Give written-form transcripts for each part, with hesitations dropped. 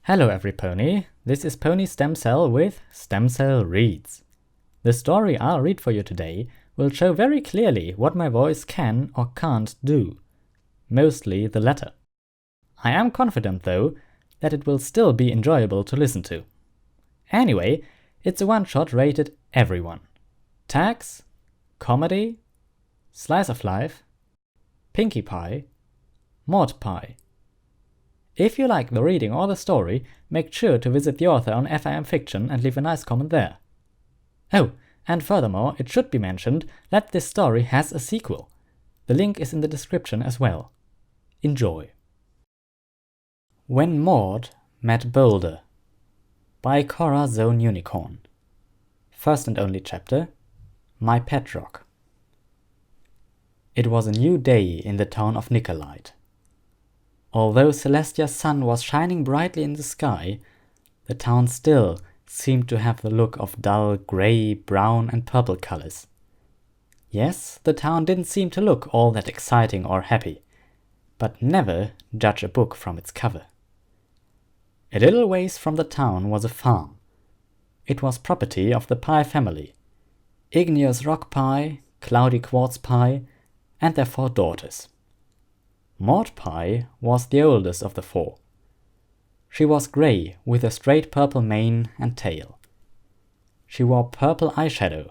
Hello every pony, this is Pony StemCell with StemCellReads. The story I'll read for you today will show very clearly what my voice can or can't do. Mostly the latter. I am confident though that it will still be enjoyable to listen to. Anyway, it's a one-shot rated everyone. Tags, comedy, slice of life, Pinkie Pie, Maud Pie. If you like the reading or the story, make sure to visit the author on fanfiction and leave a nice comment there. Oh, and furthermore, it should be mentioned that this story has a sequel. The link is in the description as well. Enjoy. When Maud Met Boulder by Cora Zone Unicorn. First and only chapter, My Pet Rock. It was a new day in the town of Nicolite. Although Celestia's sun was shining brightly in the sky, the town still seemed to have the look of dull grey, brown and purple colors. Yes, the town didn't seem to look all that exciting or happy, but never judge a book from its cover. A little ways from the town was a farm. It was property of the Pie family, Igneous Rock Pie, Cloudy Quartz Pie, and their 4 daughters. Maud Pie was the oldest of the 4. She was grey with a straight purple mane and tail. She wore purple eyeshadow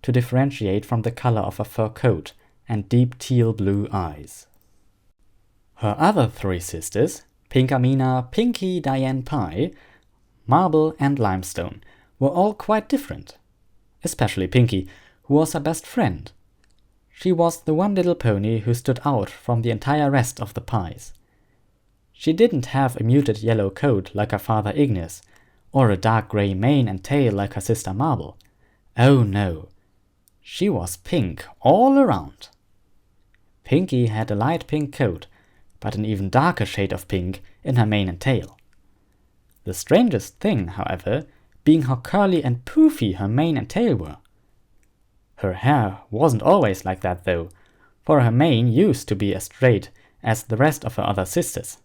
to differentiate from the color of her fur coat and deep teal blue eyes. Her other 3 sisters, Pinkamina, Pinkie, Diane Pie, Marble and Limestone, were all quite different. Especially Pinkie, who was her best friend. She was the one little pony who stood out from the entire rest of the pies. She didn't have a muted yellow coat like her father Igneous, or a dark grey mane and tail like her sister Marble. Oh no, she was pink all around. Pinkie had a light pink coat, but an even darker shade of pink in her mane and tail. The strangest thing, however, being how curly and poofy her mane and tail were. Her hair wasn't always like that though, for her mane used to be as straight as the rest of her other sisters.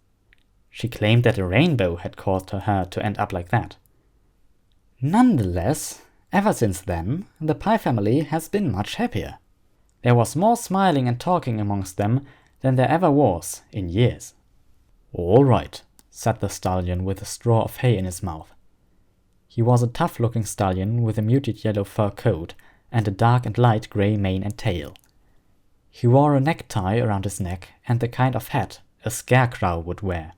She claimed that a rainbow had caused her hair to end up like that. Nonetheless, ever since then, the Pie family has been much happier. There was more smiling and talking amongst them than there ever was in years. "All right," said the stallion with a straw of hay in his mouth. He was a tough-looking stallion with a muted yellow fur coat and a dark and light grey mane and tail. He wore a necktie around his neck and the kind of hat a scarecrow would wear.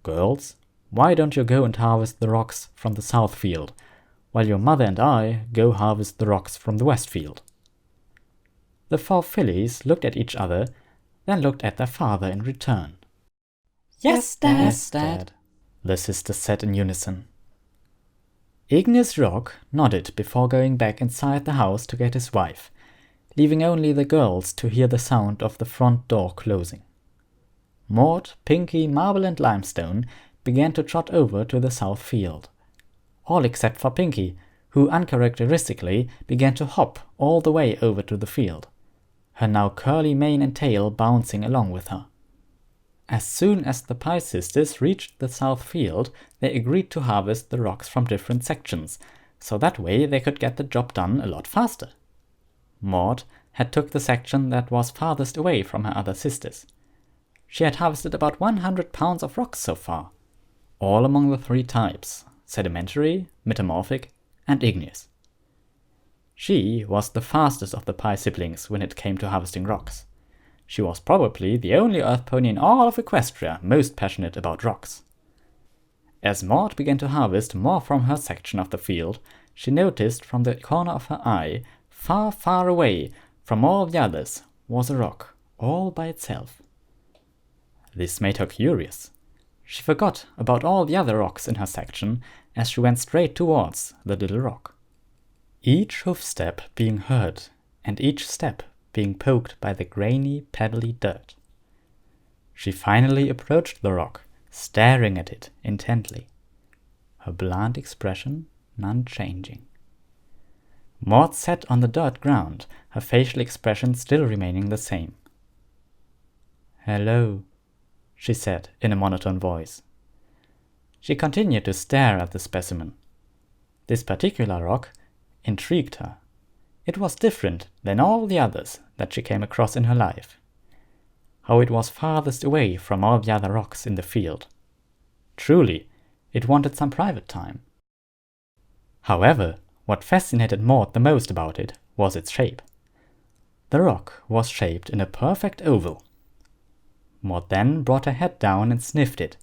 "Girls, why don't you go and harvest the rocks from the south field, while your mother and I go harvest the rocks from the west field?" The 4 fillies looked at each other, then looked at their father in return. Yes, Dad. "Yes, Dad," the sisters said in unison. Igneous Rock nodded before going back inside the house to get his wife, leaving only the girls to hear the sound of the front door closing. Maud, Pinkie, Marble and Limestone began to trot over to the south field. All except for Pinkie, who uncharacteristically began to hop all the way over to the field, her now curly mane and tail bouncing along with her. As soon as the Pie sisters reached the south field, they agreed to harvest the rocks from different sections, so that way they could get the job done a lot faster. Maud had took the section that was farthest away from her other sisters. She had harvested about 100 pounds of rocks so far, all among the 3 types, sedimentary, metamorphic and igneous. She was the fastest of the Pie siblings when it came to harvesting rocks. She was probably the only earth pony in all of Equestria most passionate about rocks. As Maud began to harvest more from her section of the field, she noticed from the corner of her eye, far, far away from all the others, was a rock, all by itself. This made her curious. She forgot about all the other rocks in her section as she went straight towards the little rock. Each hoof step being heard, and each step being poked by the grainy, pebbly dirt. She finally approached the rock, staring at it intently, her bland expression none changing. Maud sat on the dirt ground, her facial expression still remaining the same. "Hello," she said in a monotone voice. She continued to stare at the specimen. This particular rock intrigued her. It was different than all the others that she came across in her life. How it was farthest away from all the other rocks in the field. Truly, it wanted some private time. However, what fascinated Maud the most about it was its shape. The rock was shaped in a perfect oval. Maud then brought her head down and sniffed it,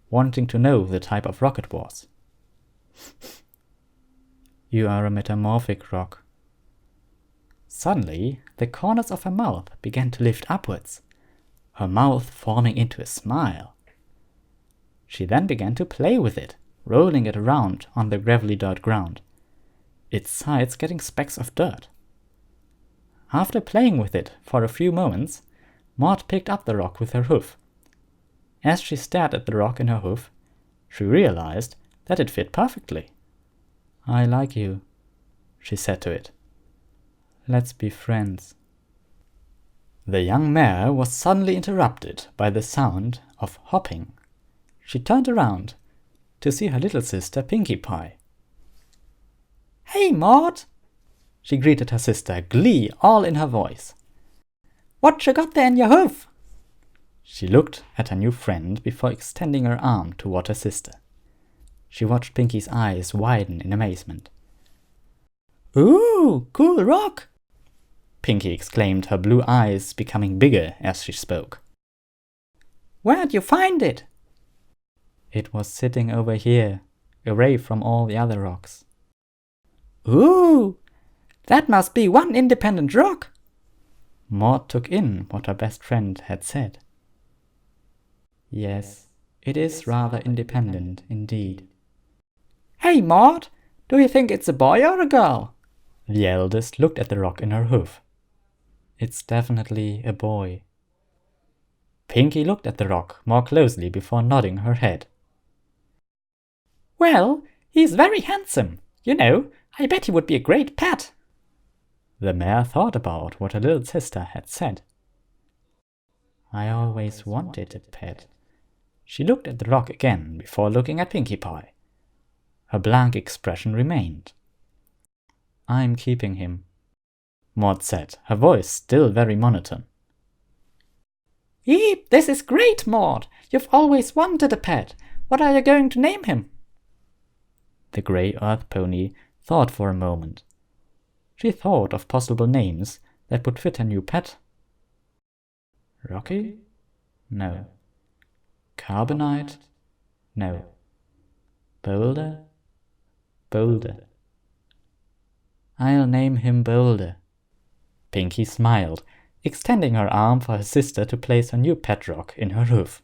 wanting to know the type of rock it was. You are a metamorphic rock. Suddenly, the corners of her mouth began to lift upwards, her mouth forming into a smile. She then began to play with it, rolling it around on the gravelly dirt ground, its sides getting specks of dirt. After playing with it for a few moments, Maud picked up the rock with her hoof. As she stared at the rock in her hoof, she realized that it fit perfectly. I like you, she said to it. Let's be friends. The young mare was suddenly interrupted by the sound of hopping. She turned around to see her little sister Pinkie Pie. Hey, Maud, she greeted her sister, glee all in her voice. What you got there in your hoof? She looked at her new friend before extending her arm toward her sister. She watched Pinkie's eyes widen in amazement. Ooh, cool rock, Pinkie exclaimed, her blue eyes becoming bigger as she spoke. Where'd you find it? It was sitting over here, away from all the other rocks. Ooh, that must be one independent rock. Maud took in what her best friend had said. Yes, it is rather independent indeed. Hey, Maud, do you think it's a boy or a girl? The eldest looked at the rock in her hoof. It's definitely a boy. Pinkie looked at the rock more closely before nodding her head. Well, he's very handsome. You know, I bet he would be a great pet. The mare thought about what her little sister had said. I always wanted a pet. She looked at the rock again before looking at Pinkie Pie. Her blank expression remained. I'm keeping him, Maud said, her voice still very monotone. Eep, this is great, Maud. You've always wanted a pet. What are you going to name him? The grey earth pony thought for a moment. She thought of possible names that would fit her new pet. Rocky? No. Carbonite? No. Boulder? Boulder. I'll name him Boulder. Pinkie smiled, extending her arm for her sister to place her new pet rock in her hoof.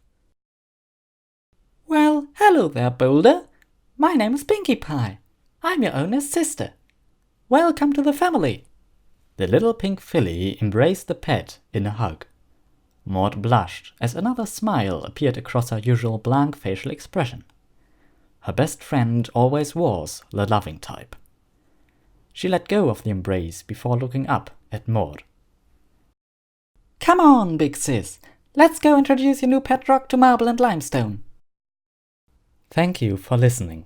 Well, hello there, Boulder. My name is Pinkie Pie. I'm your owner's sister. Welcome to the family. The little pink filly embraced the pet in a hug. Maud blushed as another smile appeared across her usual blank facial expression. Her best friend always was the loving type. She let go of the embrace before looking up at Maud. Come on, big sis. Let's go introduce your new pet rock to Marble and Limestone. Thank you for listening.